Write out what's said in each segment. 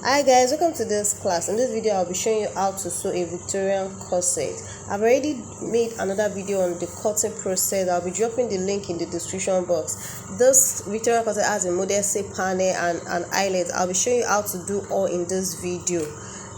Hi guys, welcome to this class. In this video I'll be showing you how to sew a Victorian corset. I've already made another video on the cutting process. I'll be dropping the link in the description box. This Victorian corset has a modesty panel and an eyelet. I'll be showing you how to do all in this video.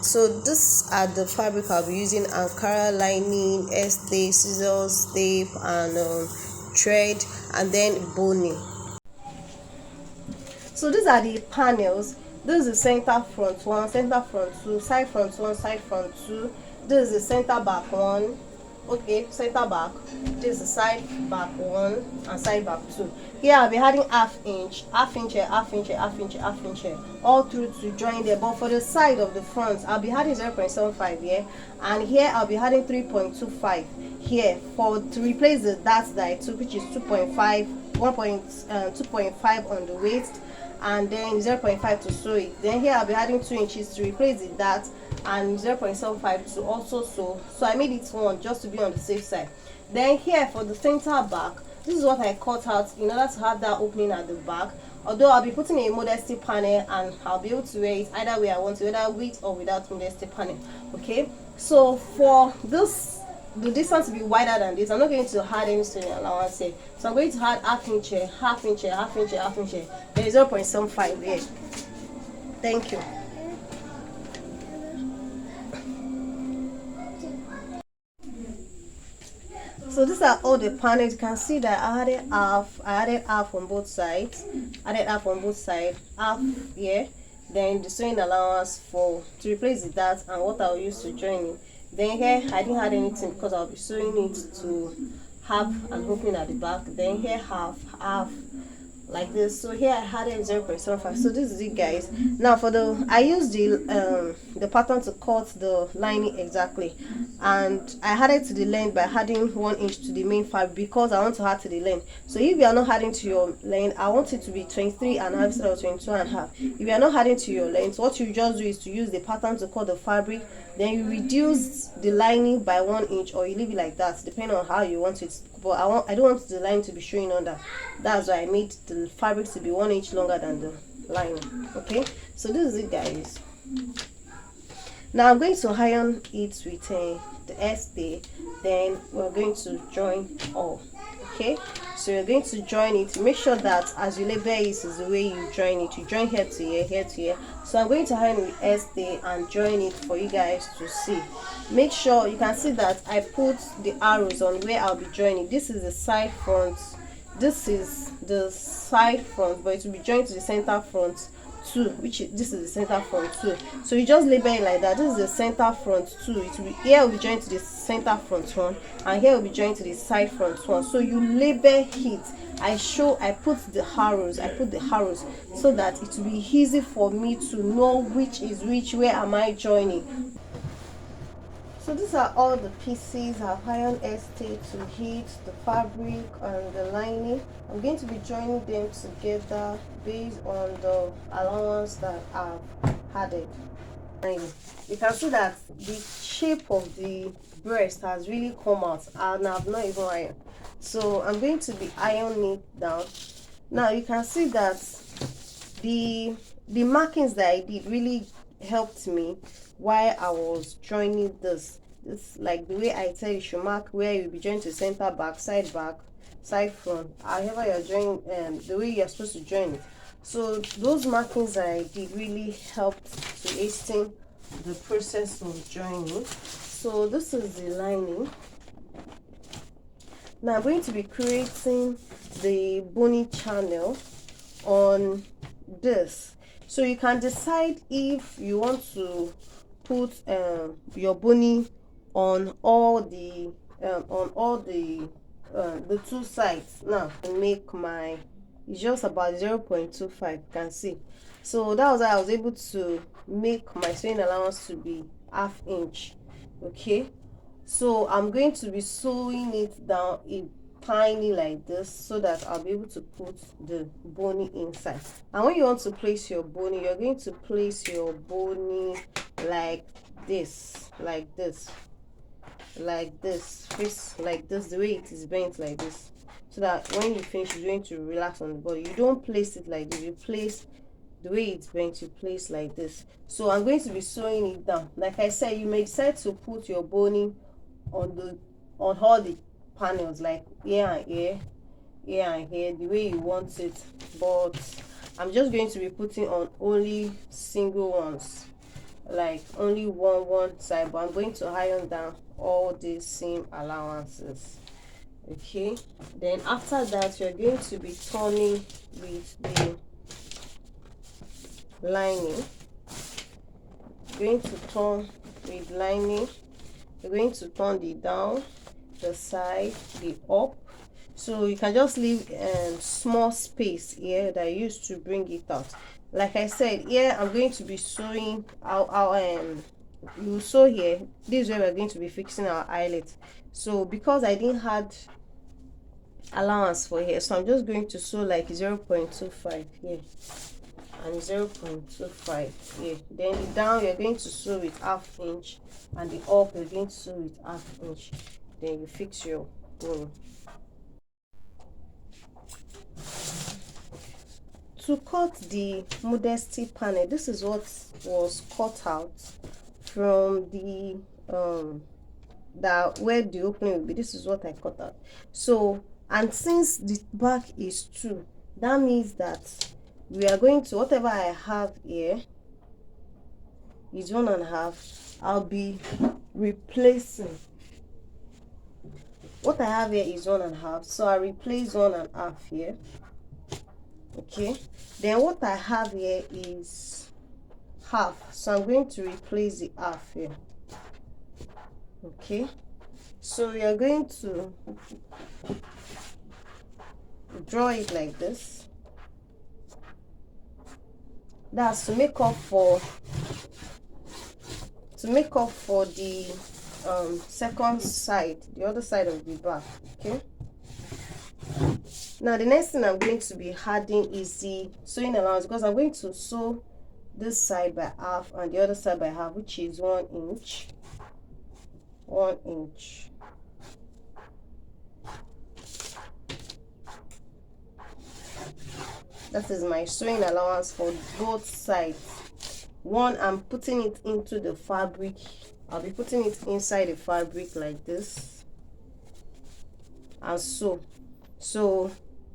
So this are the fabric I'll be using: Ankara lining, tape, scissors, tape, and thread, and then boning. So these are the panels. This is the center front one, center front two, side front one, side front two. This is the center back one. Okay, center back. This is the side back one and side back two. Here I'll be adding half inch here, half inch here, half inch here, half inch here, all through to join there. But for the side of the front, I'll be adding 0.75 here, and here I'll be adding 3.25 here to replace the that I took, which is 2.5, 2.5 on the waist, and then 0.5 to sew it. Then here I'll be adding 2 inches to replace the that, and 0.75 to also sew. So I made it one just to be on the safe side. Then here for the center back, this is what I cut out in order to have that opening at the back. Although I'll be putting a modesty panel and I'll be able to wear it either way I want to, whether with or without modesty panel. Okay, so for this, the distance to be wider than this, I'm not going to add any sewing allowance here. So I'm going to add half inch here, half inch here, half inch here, half inch here. There is 0.75 here. Thank you. So these are all the panels. You can see that I added half on both sides, half here. Then the sewing allowance to replace the dart and what I'll use to join it. Then here I didn't add anything because I'll be sewing it to have an opening at the back. Then here half like this. So here I added 0.75. So this is it, guys. Now for I used the pattern to cut the lining exactly, and I added to the length by adding 1 inch to the main fabric because I want to add to the length. So if you are not adding to your length, I want it to be 23.5 instead of 22.5. If you are not adding to your length, what you just do is to use the pattern to cut the fabric. Then you reduce the lining by 1 inch, or you leave it like that, depending on how you want it. But I don't want the line to be showing under. That's why I made the fabric to be 1 inch longer than the lining. Okay, so this is it, guys. Now I'm going to iron it with the stay. Then we're going to join all. Okay, so you're going to join it. Make sure that as you label it is the way you join it. You join here to here, here to here. So I'm going to iron with stay and join it for you guys to see. Make sure you can see that I put the arrows on where I'll be joining. This is the side front, this is the side front, but it will be joined to the center front two, this is the center front two. So you just label it like that. This is the center front two. It will be here, will be joined to the center front one, and here will be joined to the side front one. So you label it. I put the arrows so that it will be easy for me to know which is which, where am I joining. So these are all the pieces. I've ironed stay to heat the fabric and the lining. I'm going to be joining them together based on the allowance that I've added. You can see that the shape of the breast has really come out, and I've not even ironed. So I'm going to be ironing it down. Now you can see that the markings that I did really helped me while I was joining this. It's like the way I tell you should mark where you'll be joined to center back, side front, however you're joining, the way you're supposed to join it. So those markings that I did really helped to hasten the process of joining. So this is the lining. Now I'm going to be creating the bony channel on this. So you can decide if you want to put your bony on all the two sides. Now to make it's just about 0.25, you can see. So that was how I was able to make my sewing allowance to be half inch. Okay, so I'm going to be sewing it down tiny like this so that I'll be able to put the bony inside. And when you want to place your bony, you're going to place your bony like this, face like this, the way it is bent like this, so that when you finish, you're going to relax on the body. You don't place it like this, you place the way it's going to place like this. So I'm going to be sewing it down. Like I said, you may decide to put your boning on all the panels, like here and here, here and here, the way you want it, but I'm just going to be putting on only single ones, like only one side, but I'm going to iron down all these seam allowances. Okay, then after that you're going to be turning with the lining. You're going to turn with lining. You're going to turn the down, the side, the up. So you can just leave small space here that I used to bring it out. Like I said, here I'm going to be sewing our you sew here. This is where we're going to be fixing our eyelet. So because I didn't had allowance for here, so I'm just going to sew like 0.25 here and 0.25 here. Then the down you're going to sew with 1/2 inch, and the up you're going to sew with 1/2 inch. Then you fix your boning. To cut the modesty panel, this is what was cut out from the that where the opening will be. This is what I cut out. So, and since the back is 2, that means that we are going to, whatever I have here is 1.5. I'll be replacing what I have here is 1.5, so I replace 1.5 here. Okay, then what I have here is 1/2, so I'm going to replace the 1/2 here. Okay, so we are going to draw it like this. That's to make up for the second side, the other side of the back. Okay, now the next thing I'm going to be adding is the sewing allowance, because I'm going to sew this side by 1/2 and the other side by 1/2, which is 1 inch. 1 inch. That is my sewing allowance for both sides. One, I'm putting it into the fabric. I'll be putting it inside the fabric like this, and so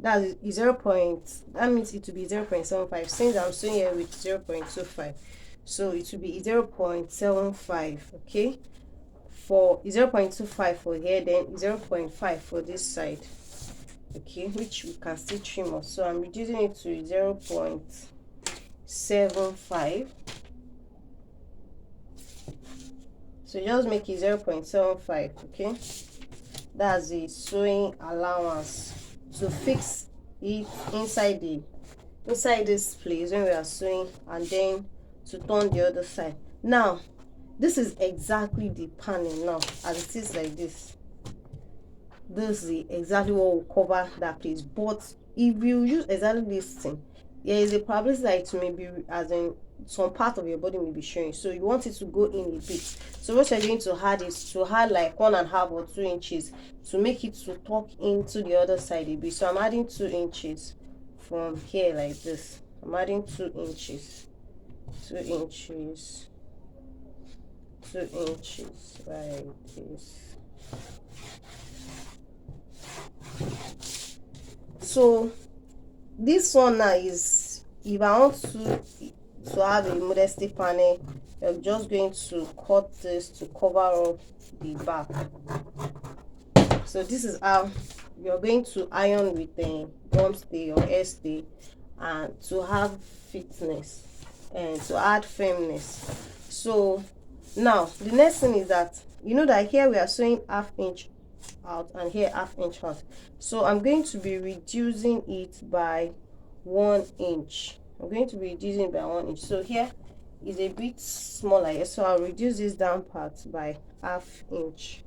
that is 0. That means it will be 0.75, since I'm sewing here with 0.25, so it will be 0.75. okay, for 0.25 for here, then 0.5 for this side. Okay, which we can still trim off, so I'm reducing it to 0.75. so just make it 0.75. okay, that's the sewing allowance to fix it inside this place when we are sewing, and then to turn the other side. Now this is exactly the panel now as it is like this. This is exactly what will cover that place, but if you use exactly this thing, there is a probability that it may be, as in some part of your body may be showing, so you want it to go in a bit. So what you're going to add is to add like 1.5 or 2 inches to make it to tuck into the other side a bit. So I'm adding 2 inches from here like this. I'm adding 2 inches, 2 inches, 2 inches like this. So this one now is, if I want to have a modesty panel, I'm just going to cut this to cover up the back. So this is how you're going to iron with a gum stay or hair stay, and to have fitness and to add firmness. So now the next thing is that, you know that here we are sewing 1/2 inch out and here 1/2 inch out, so I'm going to be reducing it by 1 inch. I'm going to be reducing it by 1 inch. So here is a bit smaller here, so I'll reduce this down part by 1/2 inch.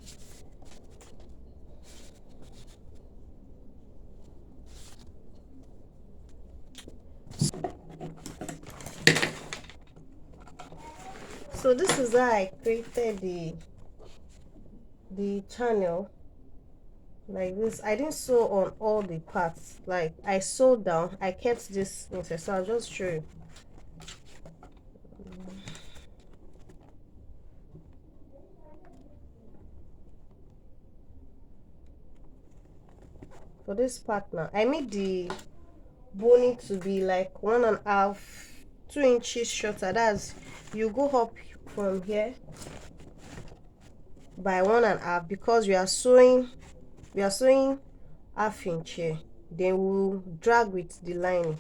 So this is how I created the channel like this. I didn't sew on all the parts, like I sewed down, I kept this inside, so I'll just show you. for this part now, I made the boning to be like 1.5 2 inches shorter. That's, you go up from here by 1.5, because we are sewing 1/2 inch here, then we'll drag with the lining,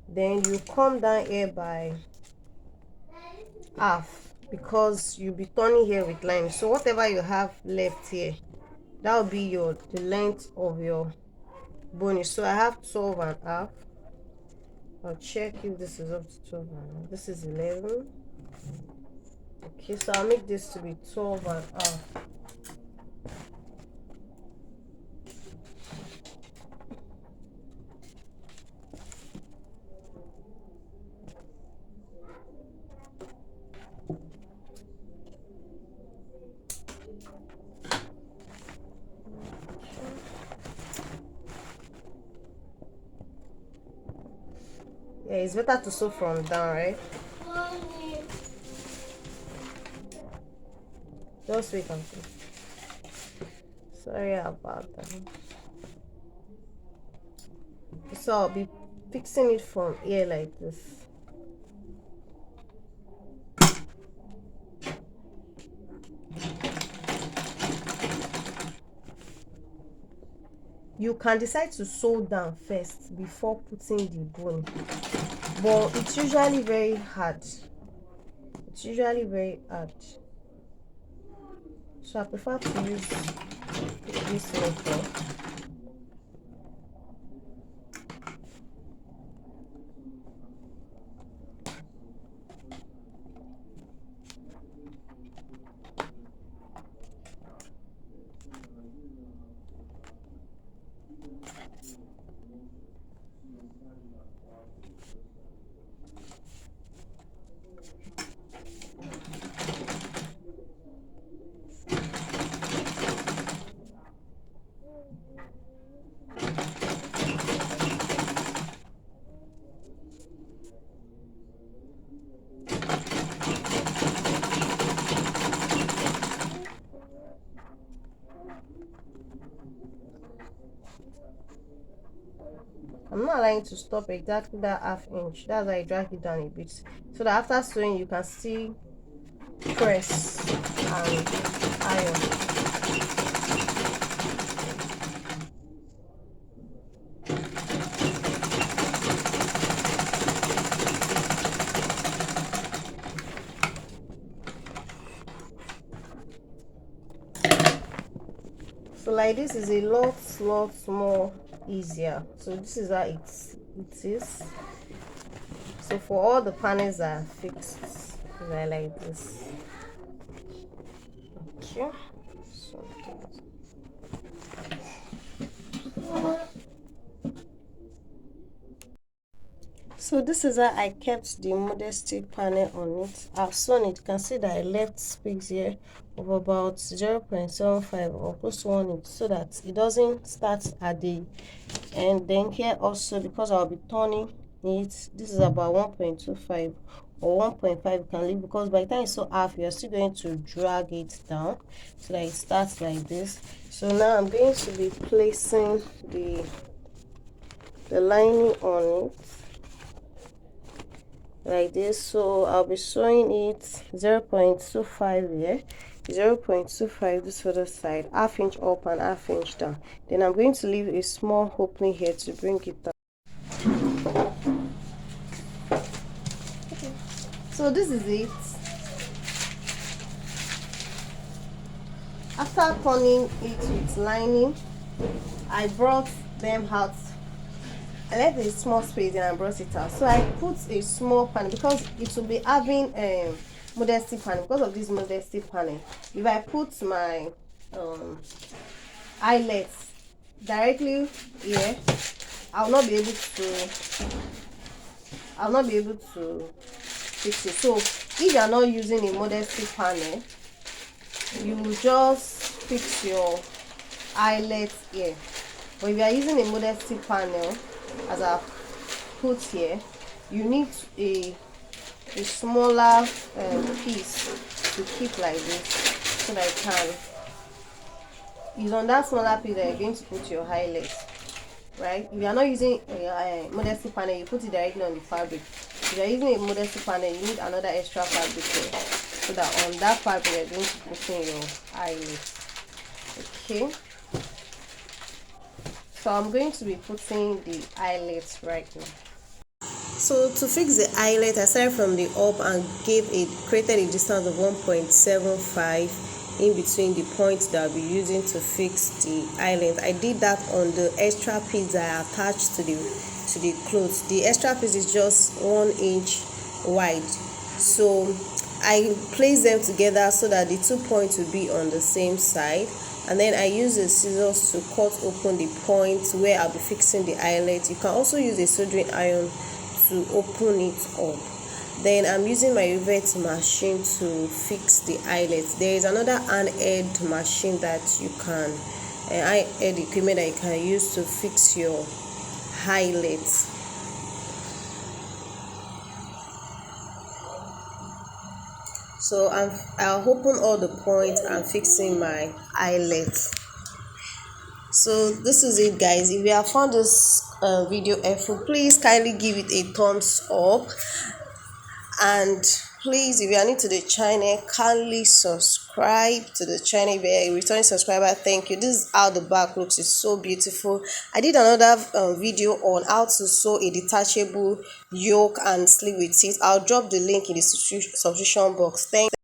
then you come down here by half, because you'll be turning here with lining. So whatever you have left here, that will be the length of your boning. So I have 12.5. I'll check if this is up to 12.5. This is 11. Okay, so I'll make this to be 12.5. Yeah, it's better to sew from down, right? Just wait and see. Sorry about that. So I'll be fixing it from here like this. You can decide to sew down first before putting the bone, but it's usually very hard. So I prefer to use this method. I'm not allowing to stop exactly that 1/2 inch. That's why I drag it down a bit, so that after sewing you can still press and iron. So like this is a lot more easier. So this is how it is. So for all the panels are fixed, they're like this. Okay. So this is how I kept the modesty panel on it. I've sewn it. You can see that I left space here of about 0.75 or close to 1 inch, so that it doesn't start at the end. Then here also, because I'll be turning it, this is about 1.25 or 1.5. You can leave, because by the time you sew half, you're still going to drag it down so that it starts like this. So now I'm going to be placing the lining on it like this. So I'll be sewing it 0.25 here, 0.25 this other side, 1/2 inch up and 1/2 inch down. Then I'm going to leave a small opening here to bring it down. Okay. So this is it. After turning it with lining, I brought them out. I left a small space and I brought it out. So I put a small panel, because it will be having modesty panel. Because of this modesty panel, if I put my eyelets directly here, I'll not be able to fix it. So if you are not using a modesty panel, you will just fix your eyelets here. But if you are using a modesty panel, as I've put here, you need a smaller piece to keep like this, so that is on that smaller piece that you're going to put your highlight, right? If you are not using a modesty panel, you put it directly on the fabric. If you are using a modesty panel, you need another extra fabric here, so that on that fabric you're going to put in your highlight. Okay, so I'm going to be putting the eyelets right now. So to fix the eyelet, I started from the up and created a distance of 1.75 in between the points that I'll be using to fix the eyelet. I did that on the extra piece that I attached to the clothes. The extra piece is just 1 inch wide, so I place them together so that the 2 points will be on the same side, and then I use the scissors to cut open the points where I'll be fixing the eyelet. You can also use a soldering iron to open it up. Then I'm using my rivet machine to fix the eyelets. There is another hand-held machine that you can hand-held equipment that you can use to fix your eyelets. So I'll open all the points and fixing my eyelets. So this is it, guys. If you have found this video helpful, please kindly give it a thumbs up, and please, if you are new to the channel, kindly subscribe to the channel. If you're a returning subscriber, thank you. This is how the back looks. It's so beautiful. I did another video on how to sew a detachable yoke and sleeve with it. I'll drop the link in the subscription box. Thank you.